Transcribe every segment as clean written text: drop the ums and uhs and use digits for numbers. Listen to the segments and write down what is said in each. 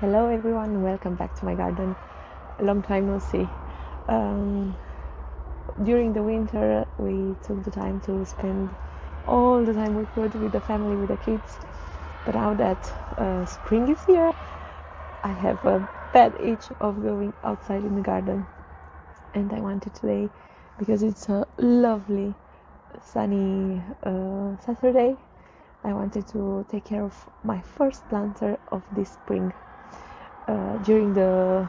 Hello everyone, welcome back to my garden. A long time no see. Um, During the winter, we took the time to spend all the time we could with the family, with the kids. But now that spring is here, I have a bad itch of going outside in the garden. And I wanted today, because it's a lovely sunny Saturday, I wanted to take care of my first planter of this spring. During the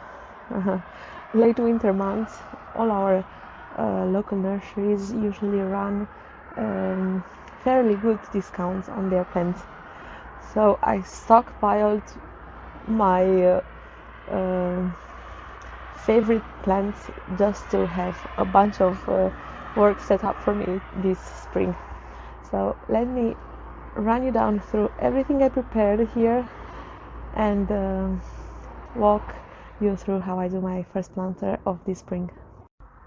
late winter months, all our local nurseries usually run fairly good discounts on their plants. So I stockpiled my uh, favorite plants just to have a bunch of work set up for me this spring. So let me run you down through everything I prepared here and walk you through how I do my first planter of this spring.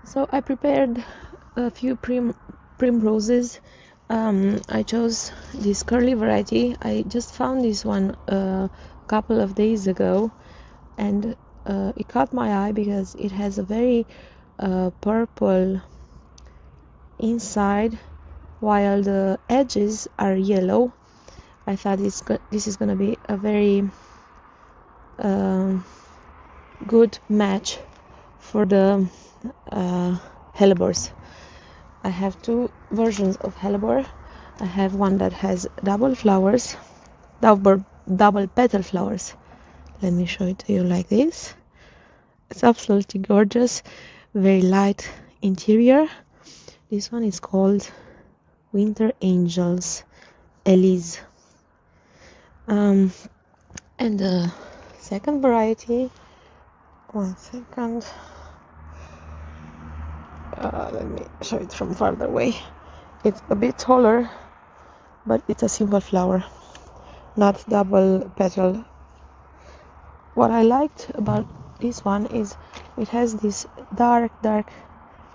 So I prepared a few primroses. I chose this curly variety. I just found this one a couple of days ago, and it caught my eye because it has a very purple inside, while the edges are yellow. I thought this is gonna be a very good match for the hellebores. I have two versions of hellebore. I have one that has double flowers, double petal flowers. Let me show it to you like this. It's absolutely gorgeous, very light interior. This one is called Winter Angels Elise. And the second variety, one second, let me show it from farther away. It's a bit taller, but it's a simple flower, not double petal. What I liked about this one is it has this dark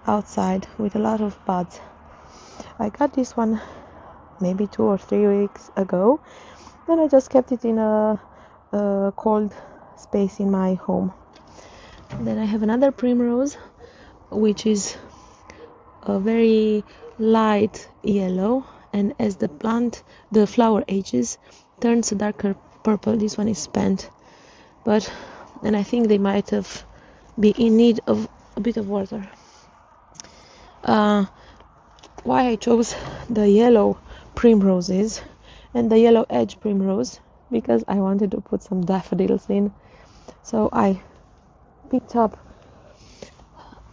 outside with a lot of buds. I got this one maybe 2 or 3 weeks ago, then I just kept it in a cold space in my home. Then I have another primrose, which is a very light yellow, and as the flower ages, turns a darker purple. This one is spent, and I think they might have been in need of a bit of water. Why I chose the yellow primroses and the yellow edge primrose, because I wanted to put some daffodils in. So I picked up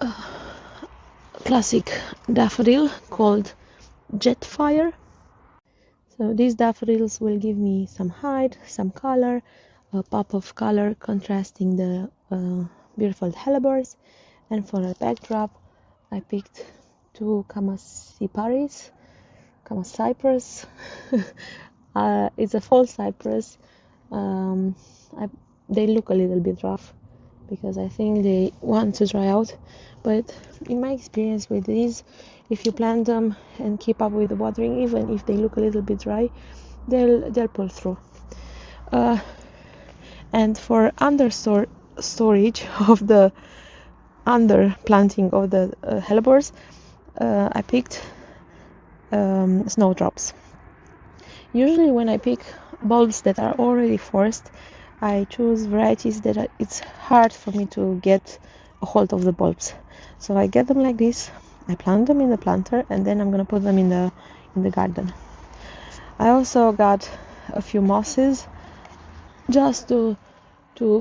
a classic daffodil called Jetfire. So these daffodils will give me some height, some color, a pop of color contrasting the beautiful hellebores. And for a backdrop, I picked two Cypress. It's a fall cypress. They look a little bit rough because I think they want to dry out, but in my experience with these, if you plant them and keep up with the watering, even if they look a little bit dry, they'll pull through. And for storage of the under planting of the hellebores, I picked Snowdrops. Usually when I pick bulbs that are already forced, I choose varieties that it's hard for me to get a hold of the bulbs. So I get them like this, I plant them in the planter, and then I'm gonna put them in the garden. I also got a few mosses just to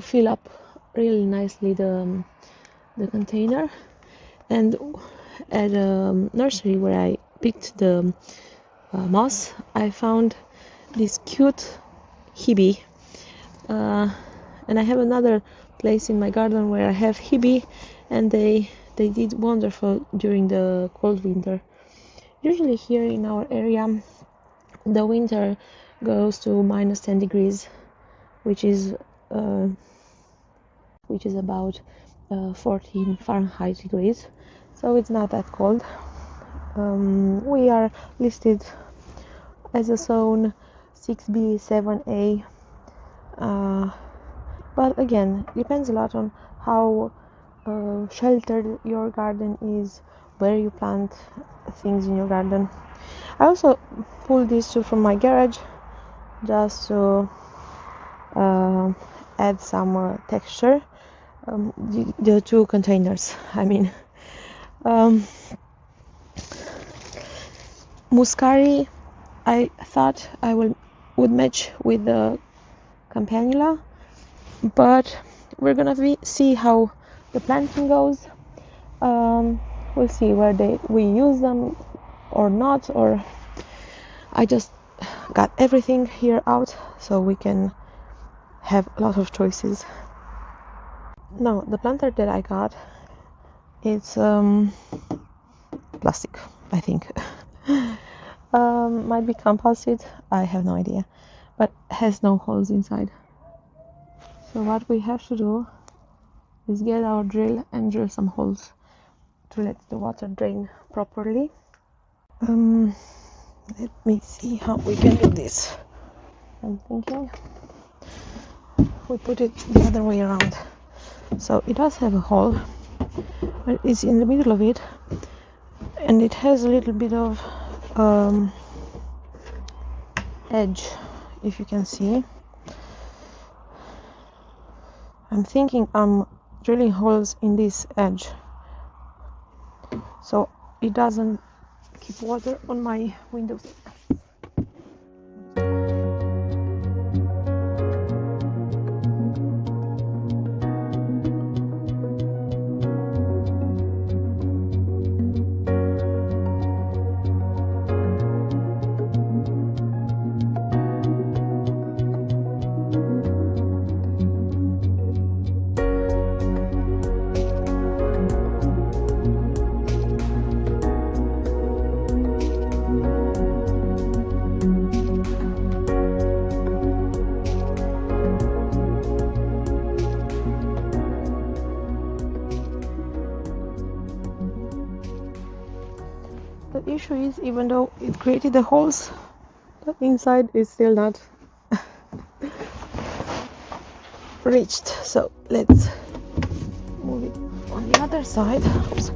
fill up really nicely the container. And at a nursery where I picked the moss, I found this cute Hebe. And I have another place in my garden where I have Hebe, and they did wonderful during the cold winter. Usually here in our area, the winter goes to minus 10 degrees, which is about 14 Fahrenheit degrees, so it's not that cold. We are listed as a zone 6B, 7A, But again, depends a lot on how sheltered your garden is, where you plant things in your garden. I also pulled these two from my garage just to add some texture. The two containers, I mean. Muscari, I thought I would match with the Campanula, but we're gonna see how the planting goes. We'll see whether we use them or not, or I just got everything here out so we can have a lot of choices. Now, the planter that I got, it's plastic, I think. Might be composite, I have no idea, but has no holes inside. So what we have to do is get our drill and drill some holes to let the water drain properly. Let me see how we can do this. I'm thinking we put it the other way around. So it does have a hole, but it's in the middle of it, and it has a little bit of edge, if you can see. I'm thinking I'm drilling holes in this edge so it doesn't keep water on my windows. The issue is, even though it created the holes, the inside is still not reached. So let's move it on the other side. Oops.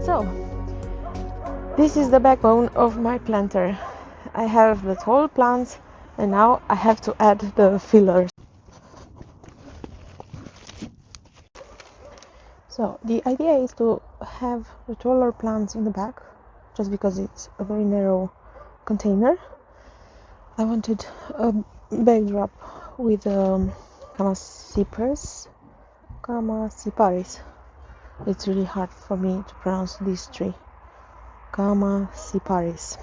So, this is the backbone of my planter. I have the tall plants and now I have to add the fillers. So, the idea is to have the taller plants in the back, just because it's a very narrow container. I wanted a backdrop with Camasiparis. It's really hard for me to pronounce these three. Camasiparis.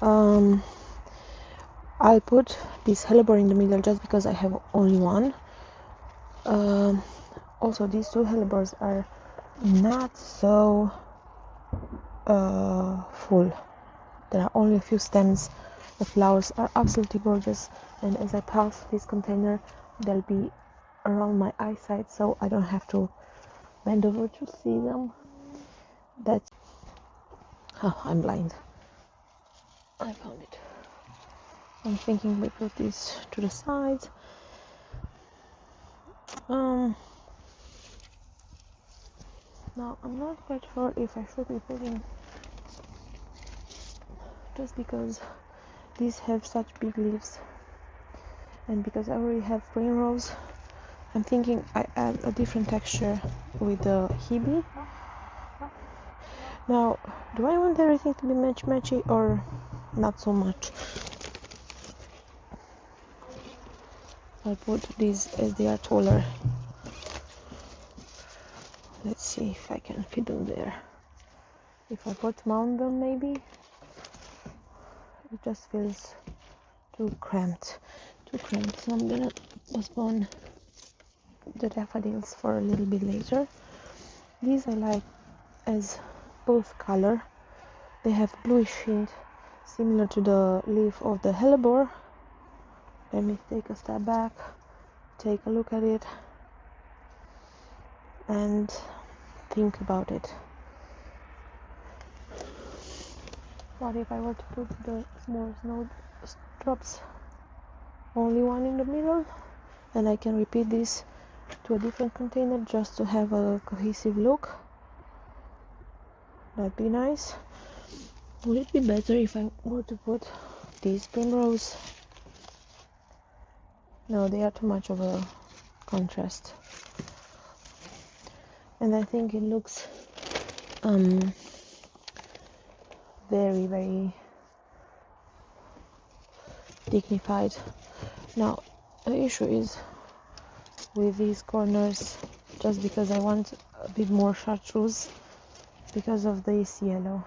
I'll put this Hellebore in the middle just because I have only one. Also, these two Hellebores are not so full. There are only a few stems. The flowers are absolutely gorgeous, and as I pass this container they'll be around my eyesight, so I don't have to bend over to see them. I'm blind. I found it. I'm thinking we put this to the side. Now I'm not quite sure if I should be putting, just because these have such big leaves, and because I already have Primrose, I'm thinking I add a different texture with the Hebe. Now, do I want everything to be matchy or not so much? I'll put these as they are taller. Let's see if I can fit them there. If I mount them, maybe it just feels too cramped. So I'm gonna postpone the daffodils for a little bit later. These I like as both color. They have bluish hint, similar to the leaf of the Hellebore. Let me take a step back, take a look at it, and think about it. What if I were to put the small snowdrops, only one in the middle, and I can repeat this to a different container just to have a cohesive look? That'd be nice. Would it be better if I were to put these Primrose? No, they are too much of a contrast, and I think it looks very, very dignified. Now the issue is with these corners, just because I want a bit more chartreuse because of this yellow,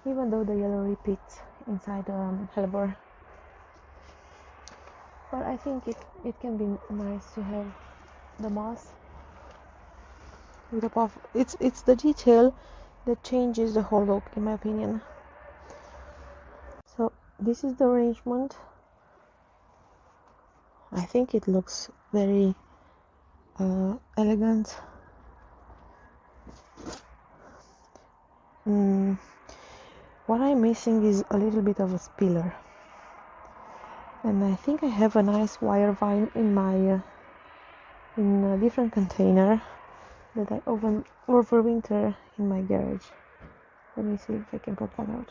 even though the yellow repeats inside Hellebore. But I think it can be nice to have the moss with a puff. It's the detail that changes the whole look, in my opinion. So this is the arrangement. I think it looks very elegant. What I'm missing is a little bit of a spiller, and I think I have a nice wire vine in my in a different container that I overwinter in my garage. Let me see if I can pop that out.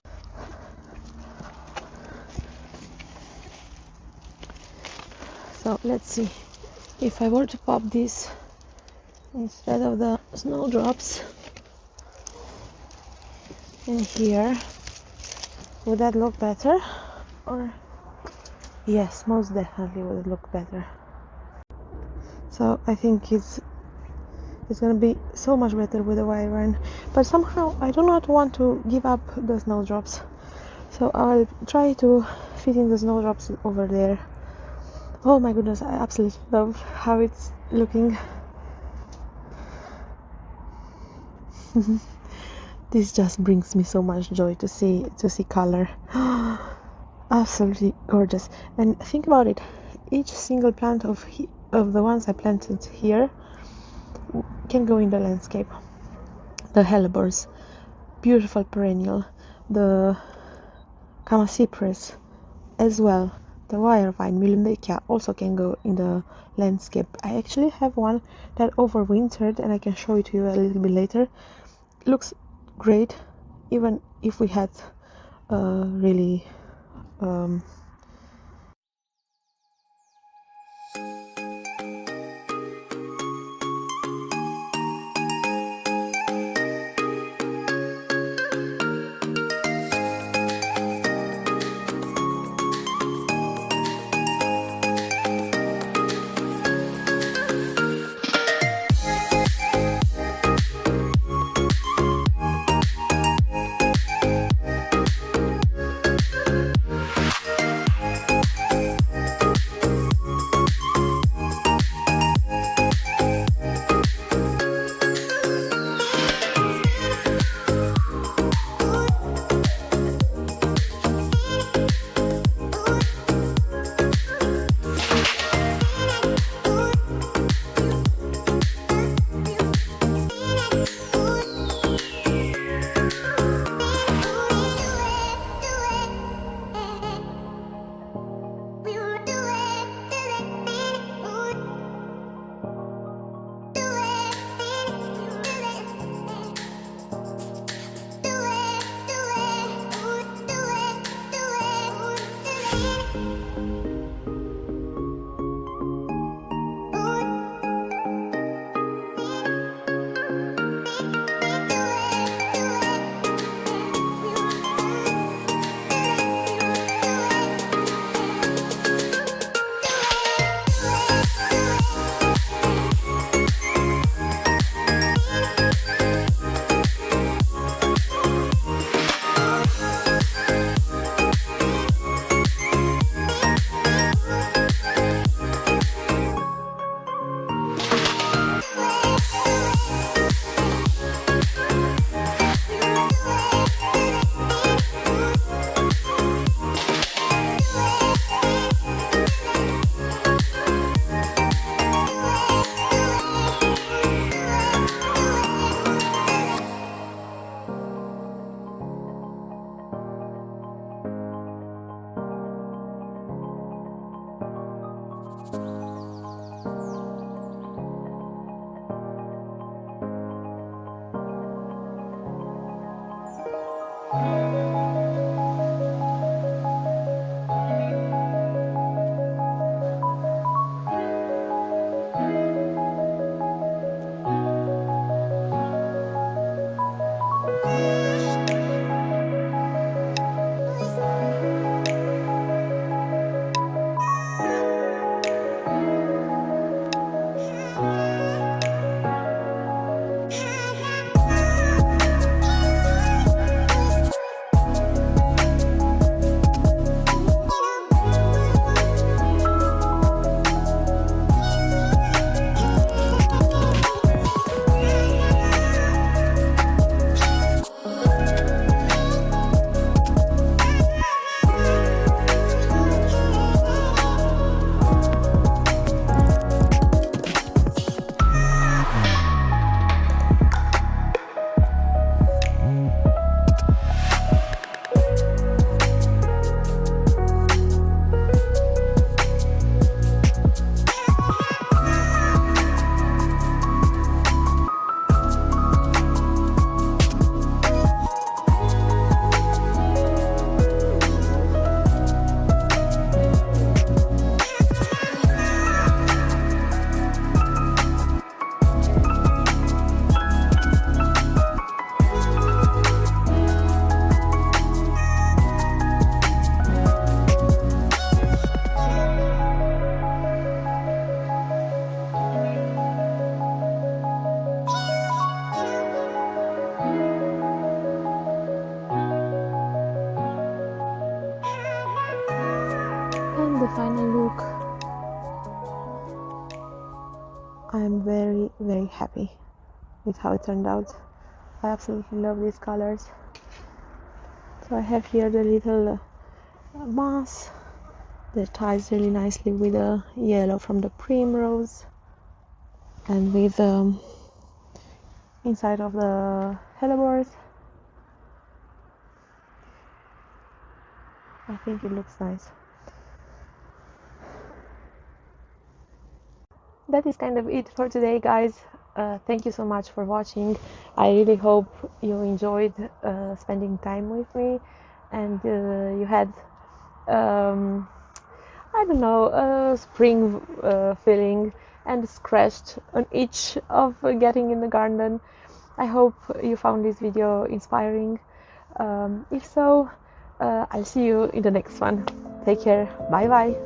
So let's see, if I were to pop this instead of the snowdrops in here, would that look better? Or yes, most definitely would look better. So I think it's gonna be so much better with the wire vine, but somehow I do not want to give up the snowdrops, so I'll try to fit in the snowdrops over there. Oh my goodness, I absolutely love how it's looking. This just brings me so much joy to see color. Absolutely gorgeous. And think about it, each single plant of the ones I planted here can go in the landscape. The Hellebores, beautiful perennial, the cypress as well, the wire vine Millenbekia also can go in the landscape. I actually have one that overwintered, and I can show it to you a little bit later. It looks great, even if we had really final look. I'm very, very happy with how it turned out. I absolutely love these colors. So I have here the little moss that ties really nicely with the yellow from the Primrose, and with inside of the Hellebores. I think it looks nice. That is kind of it for today, guys. Thank you so much for watching. I really hope you enjoyed spending time with me, and you had I don't know, a spring feeling and scratched an itch of getting in the garden. I hope you found this video inspiring. If so, I'll see you in the next one. Take care. Bye bye.